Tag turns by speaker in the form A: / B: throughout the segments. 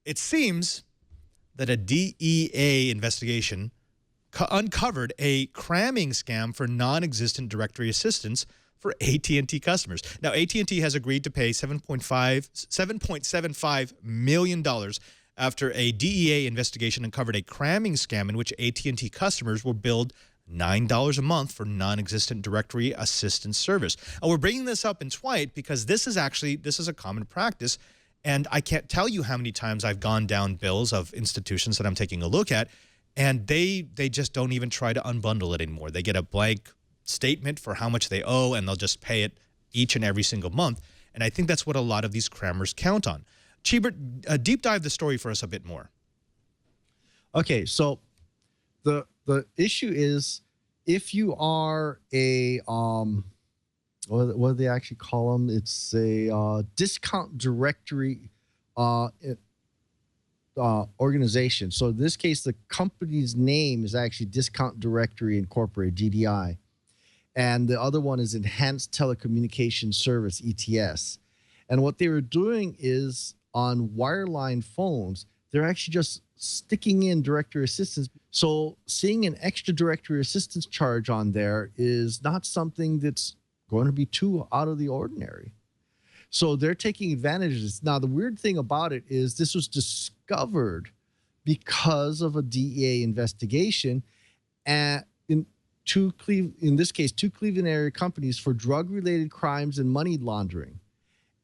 A: It seems that a DEA investigation uncovered a cramming scam for non-existent directory assistance for AT&T customers. Now, AT&T has agreed to pay $7.75 million after a DEA investigation uncovered a cramming scam in which AT&T customers were billed $9 a month for non-existent directory assistance service. And we're bringing this up in TWiT because this is a common practice. And I can't tell you how many times I've gone down bills of institutions that I'm taking a look at, and they just don't even try to unbundle it anymore. They get a blank statement for how much they owe, and they'll just pay it each and every single month. And I think that's what a lot of these crammers count on. Cheebert, deep dive the story for us a bit more.
B: Okay, so the issue is if you are a what do they actually call them? It's a discount directory organization. So in this case, the company's name is actually Discount Directory Incorporated, DDI. And the other one is Enhanced Telecommunication Service, ETS. And what they were doing is on wireline phones, they're actually just sticking in directory assistance. So seeing an extra directory assistance charge on there is not something that's going to be too out of the ordinary. So they're taking advantage of this. Now, the weird thing about it is this was discovered because of a DEA investigation in this case, two Cleveland area companies for drug-related crimes and money laundering.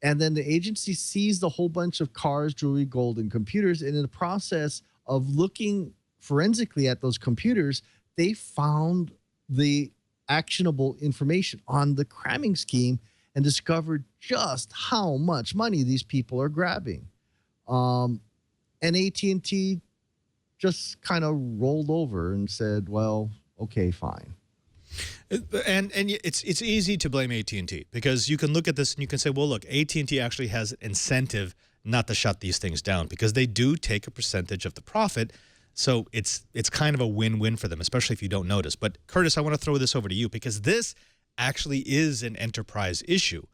B: And then the agency seized a whole bunch of cars, jewelry, gold, and computers. And in the process of looking forensically at those computers, they found the actionable information on the cramming scheme and discovered just how much money these people are grabbing. And AT&T just kind of rolled over and said, well, okay, fine.
A: And it's easy to blame AT&T because you can look at this and you can say, well, look, AT&T actually has an incentive not to shut these things down because they do take a percentage of the profit. So it's kind of a win-win for them, especially if you don't notice. But Curtis, I want to throw this over to you because this actually is an enterprise issue.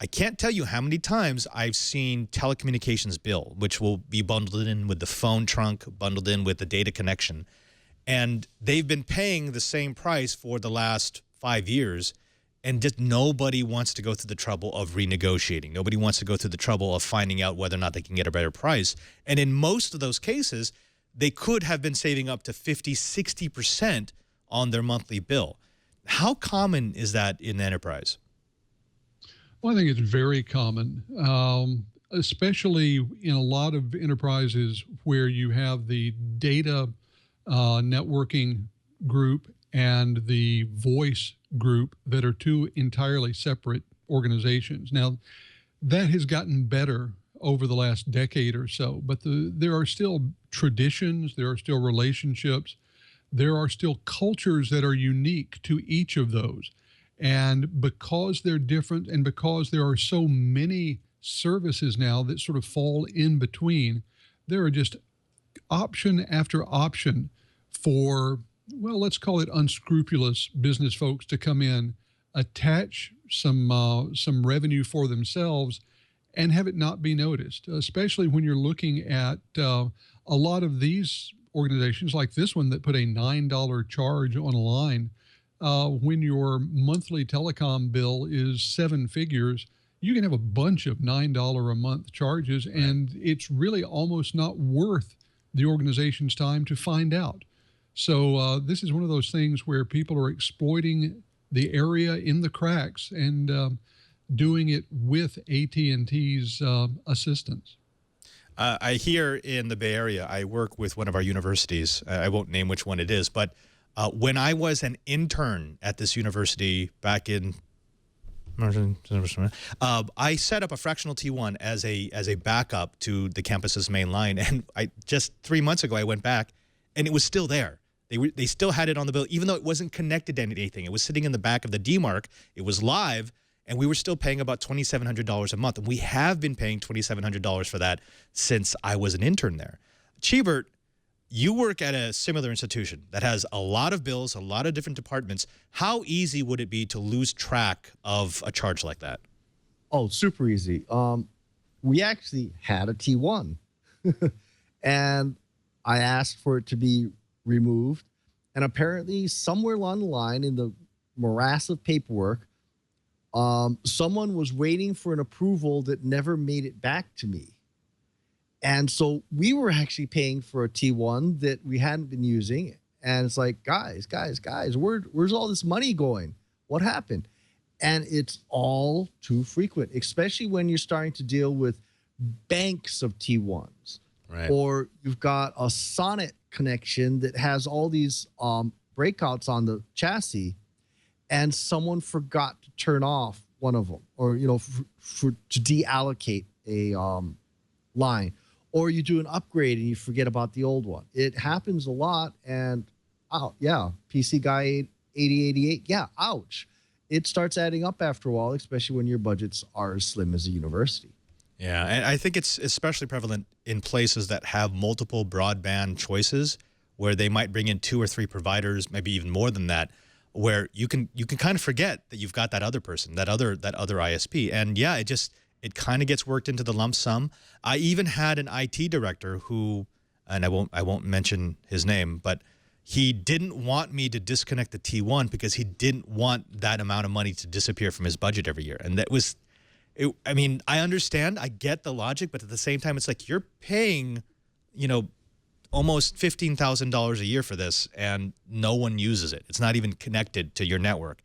A: I can't tell you how many times I've seen telecommunications bill, which will be bundled in with the phone trunk, bundled in with the data connection. And they've been paying the same price for the last 5 years, and just nobody wants to go through the trouble of renegotiating. Nobody wants to go through the trouble of finding out whether or not they can get a better price. And in most of those cases, they could have been saving up to 50, 60% on their monthly bill. How common is that in enterprise?
C: Well, I think it's very common, especially in a lot of enterprises where you have the data networking group and the voice group that are two entirely separate organizations. Now, that has gotten better over the last decade or so, but there are still traditions, there are still relationships, there are still cultures that are unique to each of those. And because they're different and because there are so many services now that sort of fall in between, there are just option after option for, well, let's call it unscrupulous business folks to come in, attach some revenue for themselves and have it not be noticed, especially when you're looking at a lot of these organizations like this one that put a $9 charge on a line. When your monthly telecom bill is 7 figures, you can have a bunch of $9 a month charges, and it's really almost not worth the organization's time to find out. So this is one of those things where people are exploiting the area in the cracks and doing it with AT&T's assistance.
A: I hear in the Bay Area, I work with one of our universities. I won't name which one it is, but when I was an intern at this university back in, I set up a fractional T1 as a backup to the campus's main line. And just 3 months ago, I went back and it was still there. They still had it on the bill, even though it wasn't connected to anything. It was sitting in the back of the DMARC. It was live, and we were still paying about $2,700 a month. And we have been paying $2,700 for that since I was an intern there. Cheebert, you work at a similar institution that has a lot of bills, a lot of different departments. How easy would it be to lose track of a charge like that?
B: Oh, super easy. We actually had a T1. And I asked for it to be removed. And apparently, somewhere along the line in the morass of paperwork, someone was waiting for an approval that never made it back to me. And so we were actually paying for a T1 that we hadn't been using. And it's like, guys, where's all this money going? What happened? And it's all too frequent, especially when you're starting to deal with banks of T1s.
A: Right.
B: Or you've got a Sonnet connection that has all these breakouts on the chassis, and someone forgot to turn off one of them, or to deallocate a line, or you do an upgrade and you forget about the old one. It happens a lot, and yeah, PC guy 8088, yeah, ouch. It starts adding up after a while, especially when your budgets are as slim as a university.
A: Yeah, and I think it's especially prevalent in places that have multiple broadband choices, where they might bring in 2 or 3 providers, maybe even more than that, where you can kind of forget that you've got that other person, that other ISP. And yeah, it kind of gets worked into the lump sum. I even had an IT director who, and I won't mention his name, but he didn't want me to disconnect the T1 because he didn't want that amount of money to disappear from his budget every year. And that was, I mean, I understand, I get the logic, but at the same time, it's like you're paying, almost $15,000 a year for this, and no one uses it. It's not even connected to your network.